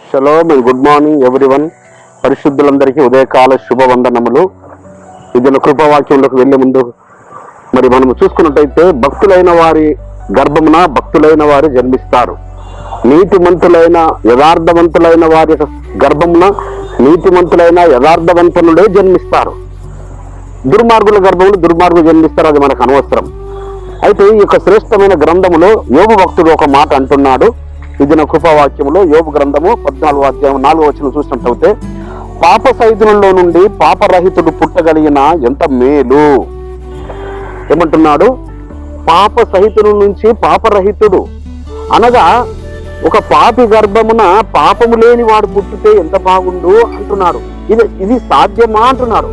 Shalom, good morning everyone. పరిశుద్ధులందరికీ ఉదయకాల శుభవందనములు. ఇది కృపావాక్యంలోకి వెళ్లే ముందు మరి మనం చూసుకున్నట్టయితే భక్తులైన వారి గర్భమున భక్తులైన వారు జన్మిస్తారు. నీతిమంతులైన యథార్థవంతులైన వారి గర్భమున నీతిమంతులైన యథార్థవంతులుడే జన్మిస్తారు. దుర్మార్గుల గర్భములు దుర్మార్గులు జన్మిస్తారు, అది మనకు అనవసరం. అయితే ఈ యొక్క శ్రేష్టమైన గ్రంథములో యోబు భక్తుడు ఒక మాట అంటున్నాడు. ఇది నా కృపావాక్యములో యోబు గ్రంథము 14వ అధ్యాయం 4వ వచనం చూసినట్లయితే, పాప సహితులలో నుండి పాపరహితుడు పుట్టగలిగిన ఎంత మేలు. ఏమంటున్నాడు? పాప సహితుల నుంచి పాపరహితుడు అనగా ఒక పాపి గర్భమున పాపము లేని వాడు పుట్టితే ఎంత బాగుండు అంటున్నాడు. ఇది సాధ్యమా అంటున్నాడు.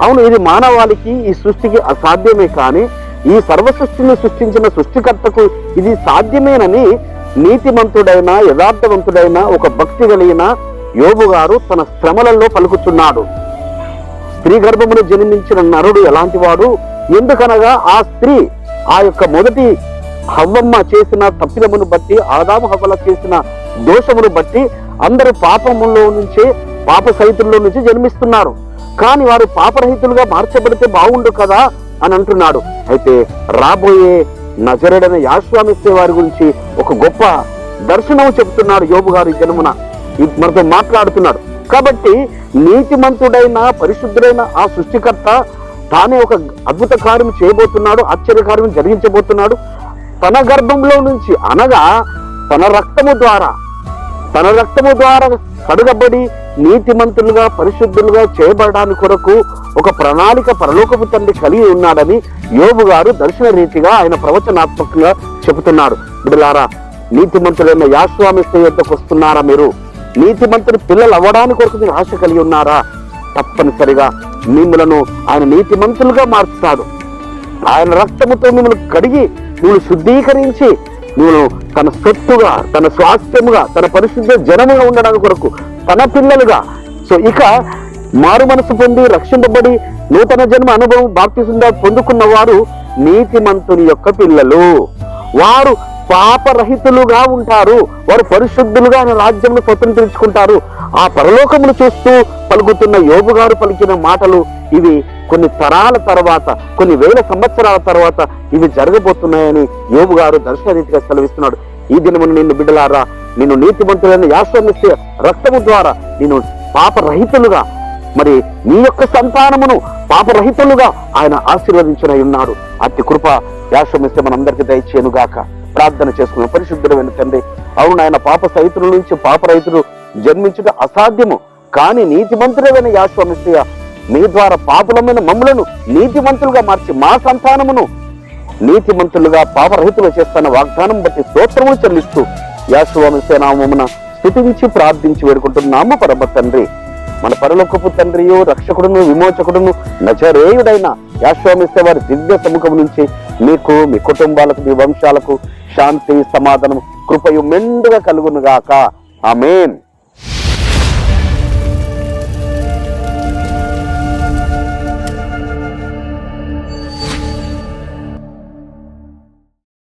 అవును, ఇది మానవాళికి ఈ సృష్టికి అసాధ్యమే, కానీ ఈ సర్వ సృష్టిని సృష్టించిన సృష్టికర్తకు ఇది సాధ్యమేనని నీతిమంతుడైన యథార్థవంతుడైన ఒక భక్తి కలిగిన యోబు గారు తన శ్రమలలో పలుకుతున్నాడు. స్త్రీ గర్భమును జన్మించిన నరుడు ఎలాంటి వాడు? ఎందుకనగా ఆ స్త్రీ ఆ యొక్క మొదటి హవ్వమ్మ చేసిన తప్పిదమును బట్టి, ఆదాము హవ్వల చేసిన దోషమును బట్టి అందరూ పాపములో నుంచే పాప సహితుల్లో నుంచి జన్మిస్తున్నారు. కానీ వారు పాపరహితులుగా మార్చబడితే బాగుండు కదా అని అంటున్నాడు. అయితే రాబోయే నజరేడైన యాశ్వామిచ్చే వారి గురించి ఒక గొప్ప దర్శనం చెబుతున్నాడు యోబు గారు. ఈ జన్మున మనతో మాట్లాడుతున్నాడు. కాబట్టి నీతిమంతుడైన పరిశుద్ధుడైన ఆ సృష్టికర్త తానే ఒక అద్భుత కార్యం చేయబోతున్నాడు, ఆశ్చర్యకార్యం జరిగించబోతున్నాడు. తన గర్భంలో నుంచి అనగా తన రక్తము ద్వారా కడుగబడి నీతిమంతులుగా పరిశుద్ధులుగా చేయబడడానికి కొరకు ఒక ప్రణాళిక పరలోకపు తండ్రి కలిగి ఉన్నాడని యోబు గారు దర్శన రీతిగా ఆయన ప్రవచనాత్మకంగా చెబుతున్నాడు. బిడ్డలారా, నీతిమంతులైన యాశ్వామిస్తే యొద్దకు వస్తున్నారా? మీరు నీతిమంతుని పిల్లలు అవ్వడానికి కొరకు మీరు ఆశ కలిగి ఉన్నారా? తప్పనిసరిగా మిమ్మలను ఆయన నీతిమంతులుగా మార్చుతాడు. ఆయన రక్తముతో మిమ్మల్ని కడిగి మిమ్మల్ని శుద్ధీకరించి నువ్వు తన సొత్తుగా, తన స్వాస్థ్యముగా, తన పరిశుద్ధ జనముగా ఉండడానికి కొరకు తన పిల్లలుగా. సో ఇక మారు మనసు పొంది రక్షింపబడి నూతన జన్మ అనుభవం బాప్తిసంగా పొందుకున్న వారు నీతిమంతుని యొక్క పిల్లలు. వారు పాపరహితులుగా ఉంటారు. వారు పరిశుద్ధులుగా ఆయన రాజ్యంలో స్వతంత్రించుకుంటారు. ఆ పరలోకమును చూస్తూ పలుకుతున్న యోబు గారు పలికిన మాటలు ఇవి కొన్ని తరాల తర్వాత, కొన్ని వేల సంవత్సరాల తర్వాత ఇవి జరగబోతున్నాయని యోబు గారు దర్శన రీతిగా సెలవిస్తున్నాడు. ఈ దినమును నిన్ను బిడ్డలారా, నిన్ను నీతిమంతులైన యాశ్వామిచ్చే రక్తము ద్వారా నేను పాపరహితులుగా, మరి నీ యొక్క సంతానమును పాపరహితులుగా ఆయన ఆశీర్వదించిన ఉన్నాడు. అతి కృప యాశ్వామిచ్చే మనందరికీ దయచేయను గాక. ప్రార్థన చేసుకున్నాం. పరిశుద్ధుడైన తండ్రి, అవును ఆయన పాప సహితుల నుంచి పాపరహితుడు జన్మించడం అసాధ్యము, కానీ నీతిమంతుడైన యాశ్వామిచ్చే మీ ద్వారా పాపులమైన మమ్ములను నీతిమంతులుగా మార్చి మా సంతానమును నీతిమంతులుగా పాపరహితులు చేస్తున్న వాగ్దానం బట్టి స్తోత్రములు చెల్లిస్తూ యాశ్వామిచ్చే నామమున స్తుతించి ప్రార్థించి వేడుకుంటున్నాము పరమ తండ్రి. మన పరలోకపు తండ్రియు రక్షకుడును విమోచకుడును నజరేయుడైన యాశ్వామిచ్చే వారి దివ్య సముఖం నుంచి మీకు, మీ కుటుంబాలకు, మీ వంశాలకు శాంతి, సమాధానం, కృపయు మెండుగా కలుగును గాక. ఆమేన్.